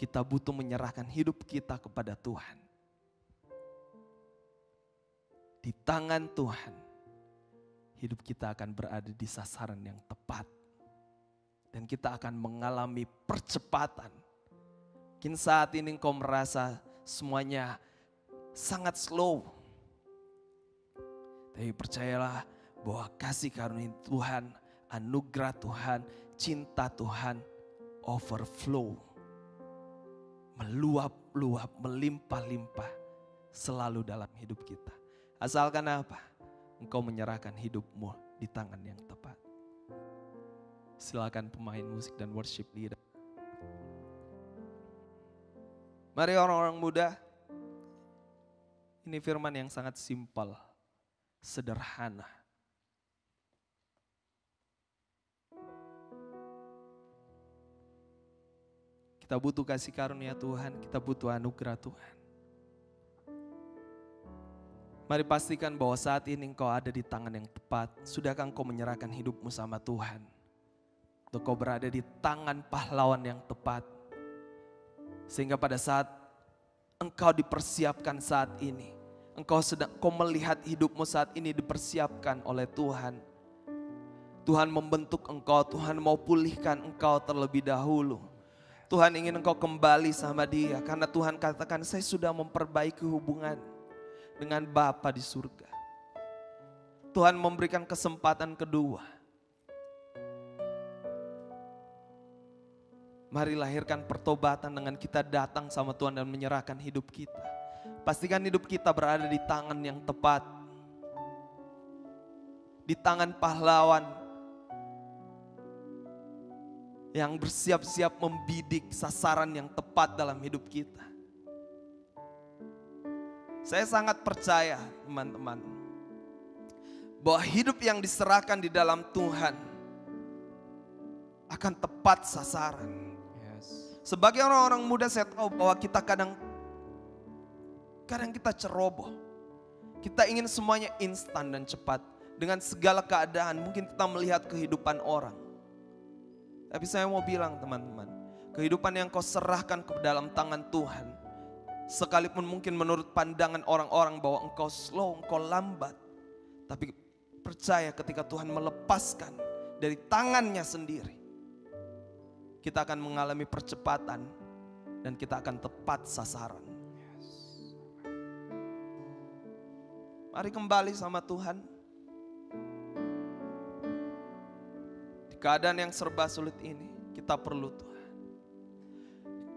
[SPEAKER 2] Kita butuh menyerahkan hidup kita kepada Tuhan. Di tangan Tuhan, hidup kita akan berada di sasaran yang tepat. Dan kita akan mengalami percepatan. Mungkin saat ini engkau merasa semuanya sangat slow. Tapi percayalah bahwa kasih karunia Tuhan, anugerah Tuhan, cinta Tuhan overflow. Meluap-luap, melimpah-limpah selalu dalam hidup kita. Asalkan apa? Engkau menyerahkan hidupmu di tangan yang tepat. Silakan pemain musik dan worship leader. Mari orang-orang muda. Ini firman yang sangat simpel, sederhana. Kita butuh kasih karunia Tuhan, kita butuh anugerah Tuhan. Mari pastikan bahwa saat ini engkau ada di tangan yang tepat. Sudahkah engkau menyerahkan hidupmu sama Tuhan? Untuk kau berada di tangan pahlawan yang tepat. Sehingga pada saat engkau dipersiapkan saat ini. Kau melihat hidupmu saat ini dipersiapkan oleh Tuhan. Tuhan membentuk engkau, Tuhan mau pulihkan engkau terlebih dahulu. Tuhan ingin engkau kembali sama Dia. Karena Tuhan katakan, saya sudah memperbaiki hubungan dengan Bapa di surga. Tuhan memberikan kesempatan kedua. Mari lahirkan pertobatan dengan kita datang sama Tuhan dan menyerahkan hidup kita. Pastikan hidup kita berada di tangan yang tepat. Di tangan pahlawan yang bersiap-siap membidik sasaran yang tepat dalam hidup kita. Saya sangat percaya teman-teman, bahwa hidup yang diserahkan di dalam Tuhan akan tepat sasaran. Sebagai orang-orang muda saya tahu bahwa kita kadang kita ceroboh. Kita ingin semuanya instan dan cepat. Dengan segala keadaan mungkin kita melihat kehidupan orang. Tapi saya mau bilang teman-teman, kehidupan yang kau serahkan ke dalam tangan Tuhan, sekalipun mungkin menurut pandangan orang-orang bahwa engkau slow, engkau lambat. Tapi percaya ketika Tuhan melepaskan dari tangannya sendiri, kita akan mengalami percepatan dan kita akan tepat sasaran. Mari kembali sama Tuhan. Di keadaan yang serba sulit ini, kita perlu Tuhan.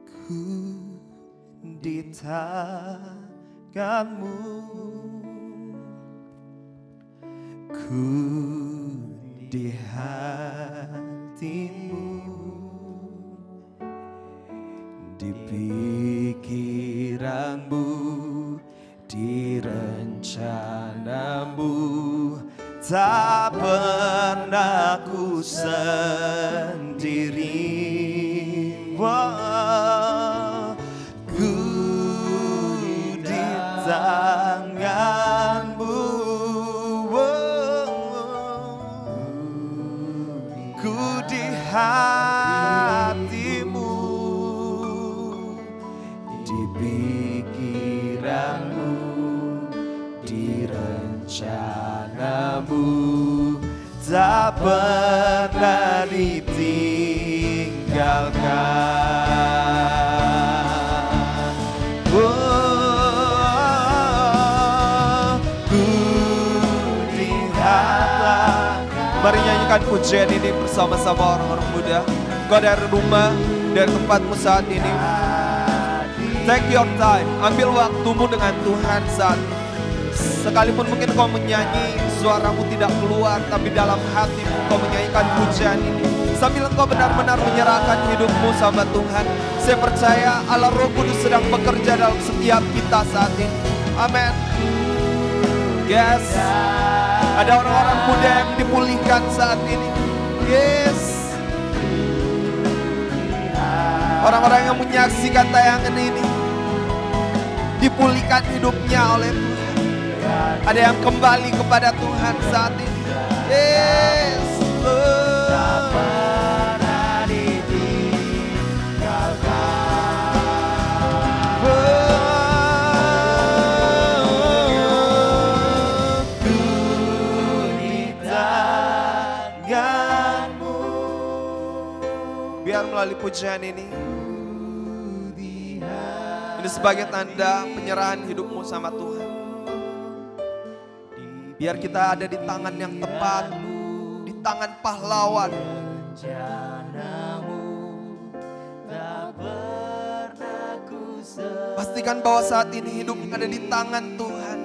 [SPEAKER 3] Ku di tangan-Mu, ku di hati-Mu, di pikiran-Mu, di rencana-Mu. Tak pernah ku sendiri. Ku di tangan-Mu, ku di hati-Mu, di pikiran-Mu, di rencana-Mu. Tak pernah ditinggalkan. Ku
[SPEAKER 2] nyanyikan pujian ini bersama-sama orang-orang muda. Kau dari rumah, dari tempatmu saat ini, take your time, ambil waktumu dengan Tuhan saat ini. Sekalipun mungkin kau menyanyi, suaramu tidak keluar, tapi dalam hatimu kau menyanyikan pujian ini. Sambil engkau benar-benar menyerahkan hidupmu sama Tuhan. Saya percaya Allah Roh Kudus sedang bekerja dalam setiap kita saat ini. Amin. Yes. Ada orang-orang muda yang dipulihkan saat ini. Yes. Orang-orang yang menyaksikan tayangan ini dipulihkan hidupnya oleh Tuhan. Ada yang kembali kepada Tuhan saat ini. Yes. Biar melalui pujian ini sebagai tanda penyerahan hidupmu sama Tuhan. Biar kita ada di tangan yang tepat, di tangan pahlawan. Pastikan bahwa saat ini hidup ada di tangan Tuhan.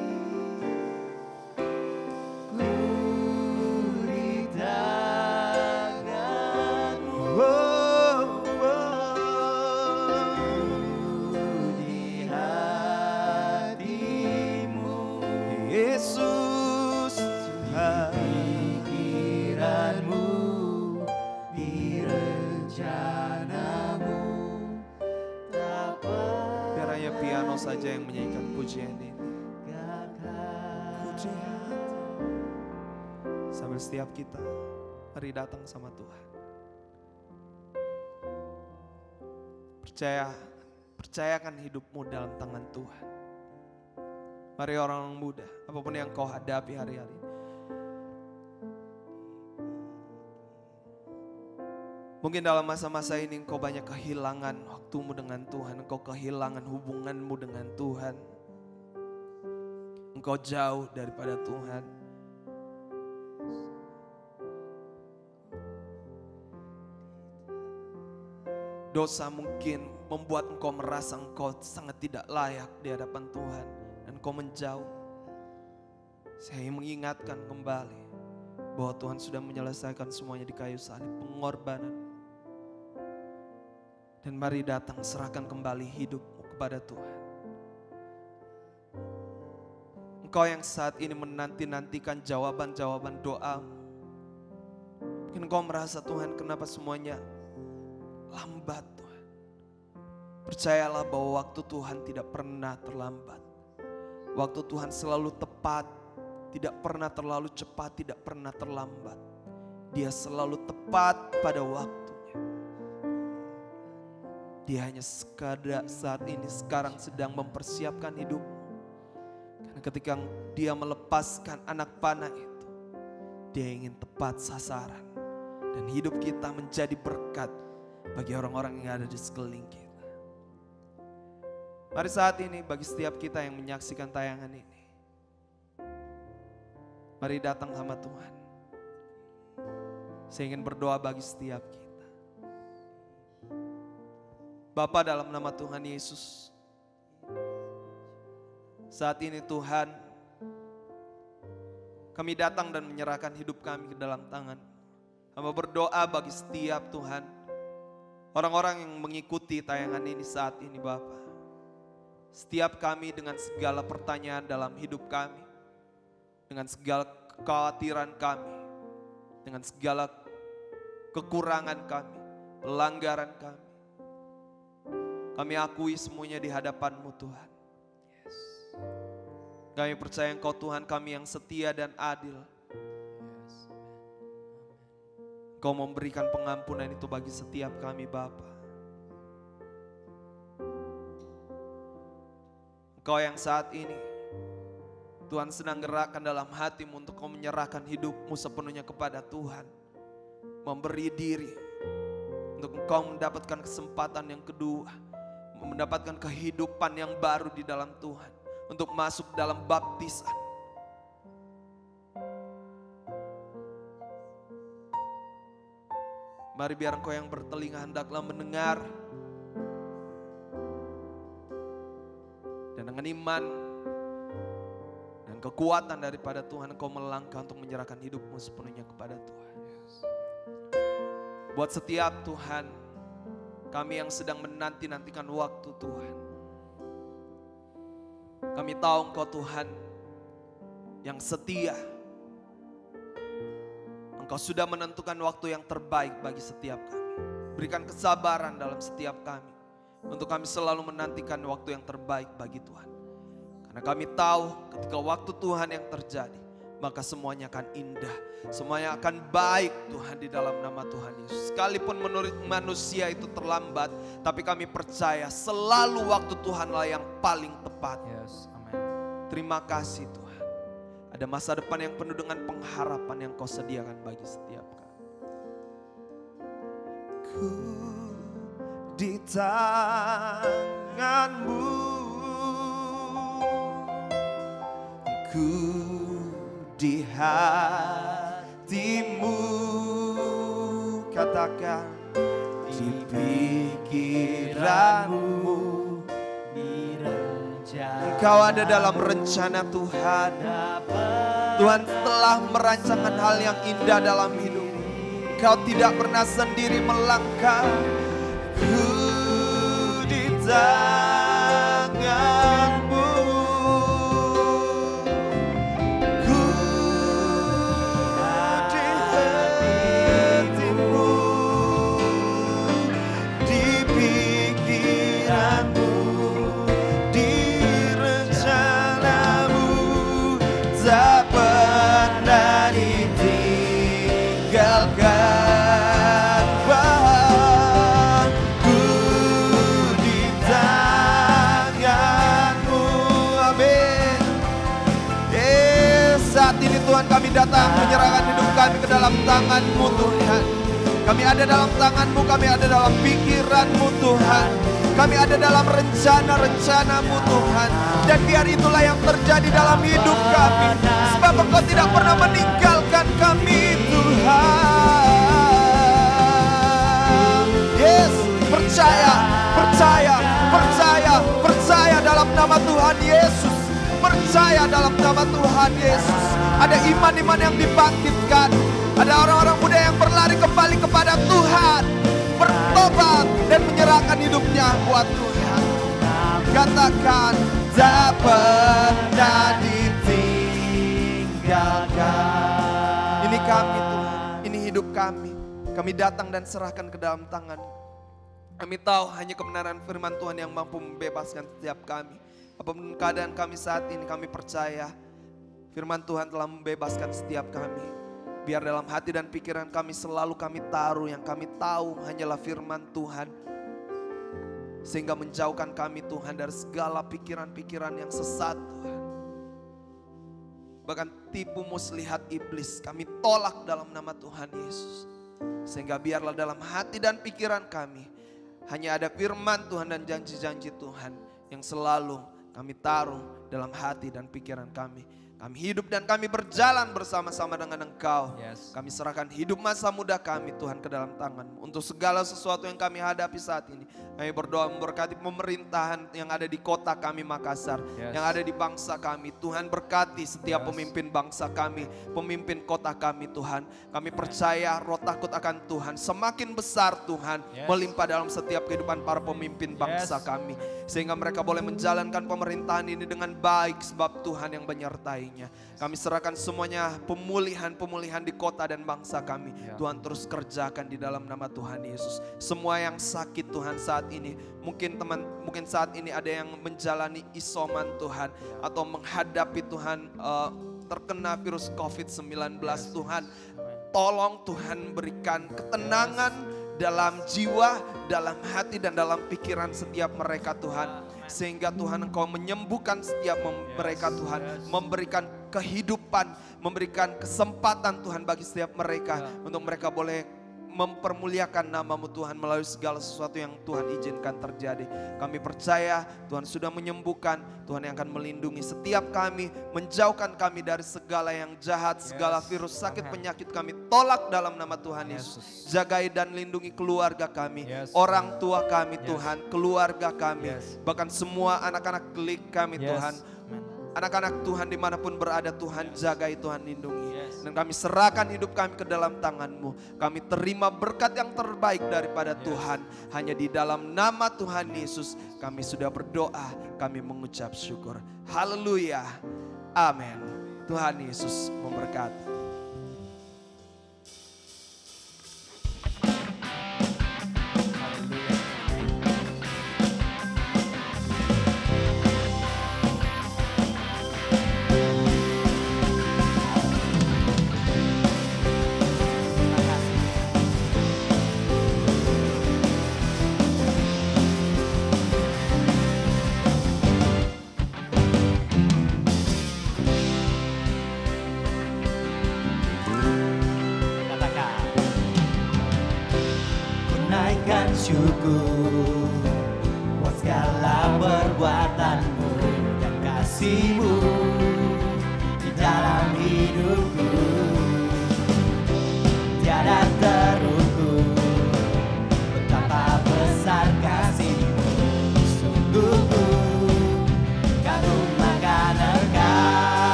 [SPEAKER 2] Saja yang menyanyikan pujian ini. Sambil setiap kita mari datang sama Tuhan. Percayakan hidupmu dalam tangan Tuhan. Mari orang muda, apapun yang kau hadapi hari-hari ini. Mungkin dalam masa-masa ini engkau banyak kehilangan waktumu dengan Tuhan. Engkau kehilangan hubunganmu dengan Tuhan. Engkau jauh daripada Tuhan. Dosa mungkin membuat engkau merasa engkau sangat tidak layak di hadapan Tuhan. Dan engkau menjauh. Saya mengingatkan kembali bahwa Tuhan sudah menyelesaikan semuanya di kayu salib, pengorbanan. Dan mari datang serahkan kembali hidupmu kepada Tuhan. Engkau yang saat ini menanti-nantikan jawaban-jawaban doamu. Mungkin engkau merasa Tuhan kenapa semuanya lambat Tuhan. Percayalah bahwa waktu Tuhan tidak pernah terlambat. Waktu Tuhan selalu tepat, tidak pernah terlalu cepat, tidak pernah terlambat. Dia selalu tepat pada waktunya. Dia hanya sekadar saat ini sekarang sedang mempersiapkan hidupmu. Karena ketika dia melepaskan anak panah itu, dia ingin tepat sasaran. Dan hidup kita menjadi berkat bagi orang-orang yang ada di sekeliling kita. Mari saat ini bagi setiap kita yang menyaksikan tayangan ini, mari datang sama Tuhan. Saya ingin berdoa bagi setiap kita. Bapa, dalam nama Tuhan Yesus, saat ini Tuhan, kami datang dan menyerahkan hidup kami ke dalam tangan. Hamba berdoa bagi setiap Tuhan, orang-orang yang mengikuti tayangan ini saat ini Bapa. Setiap kami dengan segala pertanyaan dalam hidup kami, dengan segala kekhawatiran kami, dengan segala kekurangan kami, pelanggaran kami. Kami akui semuanya di hadapan-Mu Tuhan. Yes. Kami percaya Engkau Tuhan kami yang setia dan adil. Yes. Engkau memberikan pengampunan itu bagi setiap kami Bapa. Engkau yang saat ini Tuhan sedang gerakkan dalam hatimu untuk kau menyerahkan hidupmu sepenuhnya kepada Tuhan. Memberi diri untuk engkau mendapatkan kesempatan yang kedua. Mendapatkan kehidupan yang baru di dalam Tuhan. Untuk masuk dalam baptisan. Mari biar Engkau yang bertelinga hendaklah mendengar. Dan dengan iman dan kekuatan daripada Tuhan, Engkau melangkah untuk menyerahkan hidupmu sepenuhnya kepada Tuhan. Buat setiap Tuhan, kami yang sedang menanti-nantikan waktu Tuhan. Kami tahu Engkau Tuhan yang setia. Engkau sudah menentukan waktu yang terbaik bagi setiap kami. Berikan kesabaran dalam setiap kami. Untuk kami selalu menantikan waktu yang terbaik bagi Tuhan. Karena kami tahu ketika waktu Tuhan yang terjadi, maka semuanya akan indah. Semuanya akan baik Tuhan di dalam nama Tuhan Yesus. Sekalipun menurut manusia itu terlambat, tapi kami percaya selalu waktu Tuhanlah yang paling tepat.
[SPEAKER 1] Yes, amin.
[SPEAKER 2] Terima kasih Tuhan. Ada masa depan yang penuh dengan pengharapan yang Kau sediakan bagi setiap kami.
[SPEAKER 3] Ku di tangan-Mu, ku di hati-Mu, katakan di pikiran-Mu.
[SPEAKER 2] Engkau ada dalam rencana Tuhan. Tuhan telah merancangkan hal yang indah dalam hidup. Engkau tidak pernah sendiri melangkah.
[SPEAKER 3] Ku di tangan-Mu, ku di hati-Mu, di pikiran-Mu, di rencana-Mu, tak pernah ditinggalkan.
[SPEAKER 2] Tuhan, kami datang menyerahkan hidup kami ke dalam tangan-Mu Tuhan. Kami ada dalam tangan-Mu, kami ada dalam pikiran-Mu Tuhan. Kami ada dalam rencana-rencana-Mu Tuhan. Dan biar itulah yang terjadi dalam hidup kami. Sebab Engkau tidak pernah meninggalkan kami Tuhan. Yes, percaya dalam nama Tuhan Yesus. Percaya dalam nama Tuhan Yesus. Ada iman-iman yang dibangkitkan. Ada orang-orang muda yang berlari kembali kepada Tuhan, bertobat dan menyerahkan hidupnya buat Tuhan. Katakan, tak pernah ditinggalkan. Ini kami Tuhan, ini hidup kami. Kami datang dan serahkan ke dalam tangan. Kami tahu hanya kebenaran firman Tuhan yang mampu membebaskan setiap kami. Apapun keadaan kami saat ini, kami percaya firman Tuhan telah membebaskan setiap kami. Biar dalam hati dan pikiran kami selalu kami taruh yang kami tahu hanyalah firman Tuhan. Sehingga menjauhkan kami Tuhan dari segala pikiran-pikiran yang sesat Tuhan. Bahkan tipu muslihat iblis kami tolak dalam nama Tuhan Yesus. Sehingga biarlah dalam hati dan pikiran kami hanya ada firman Tuhan dan janji-janji Tuhan yang selalu kami taruh dalam hati dan pikiran kami. Kami hidup dan kami berjalan bersama-sama dengan Engkau.
[SPEAKER 1] Yes.
[SPEAKER 2] Kami serahkan hidup masa muda kami Tuhan ke dalam tangan-Mu. Untuk segala sesuatu yang kami hadapi saat ini. Kami berdoa memberkati pemerintahan yang ada di kota kami Makassar.
[SPEAKER 1] Yes.
[SPEAKER 2] Yang ada di bangsa kami. Tuhan berkati setiap pemimpin bangsa kami. Pemimpin kota kami Tuhan. Kami percaya roh takut akan Tuhan. Semakin besar Tuhan.
[SPEAKER 1] Yes.
[SPEAKER 2] Melimpah dalam setiap kehidupan para pemimpin bangsa kami. Sehingga mereka boleh menjalankan pemerintahan ini dengan baik. Sebab Tuhan yang menyertai. Kami serahkan semuanya pemulihan di kota dan bangsa kami. Tuhan terus kerjakan di dalam nama Tuhan Yesus. Semua yang sakit Tuhan saat ini, mungkin saat ini ada yang menjalani isoman Tuhan atau menghadapi Tuhan terkena virus COVID-19 Tuhan. Tolong Tuhan berikan ketenangan dalam jiwa, dalam hati dan dalam pikiran setiap mereka Tuhan. Sehingga Tuhan Engkau menyembuhkan setiap mereka Tuhan. Memberikan kehidupan, memberikan kesempatan Tuhan bagi setiap mereka. Untuk mereka boleh mempermuliakan nama-Mu Tuhan melalui segala sesuatu yang Tuhan izinkan terjadi. Kami percaya Tuhan sudah menyembuhkan, Tuhan yang akan melindungi setiap kami, menjauhkan kami dari segala yang jahat, segala virus, sakit, penyakit kami tolak dalam nama Tuhan Yesus. Jagai dan lindungi keluarga kami, orang tua kami Tuhan, keluarga kami, bahkan semua anak-anak klik kami Tuhan. Anak-anak Tuhan dimanapun berada Tuhan jagai, Tuhan lindungi. Dan kami serahkan hidup kami ke dalam tangan-Mu. Kami terima berkat yang terbaik daripada Tuhan. Hanya di dalam nama Tuhan Yesus kami sudah berdoa, kami mengucap syukur. Haleluya. Amin. Tuhan Yesus memberkati.
[SPEAKER 3] Syukur buat segala perbuatan-Mu dan kasih-Mu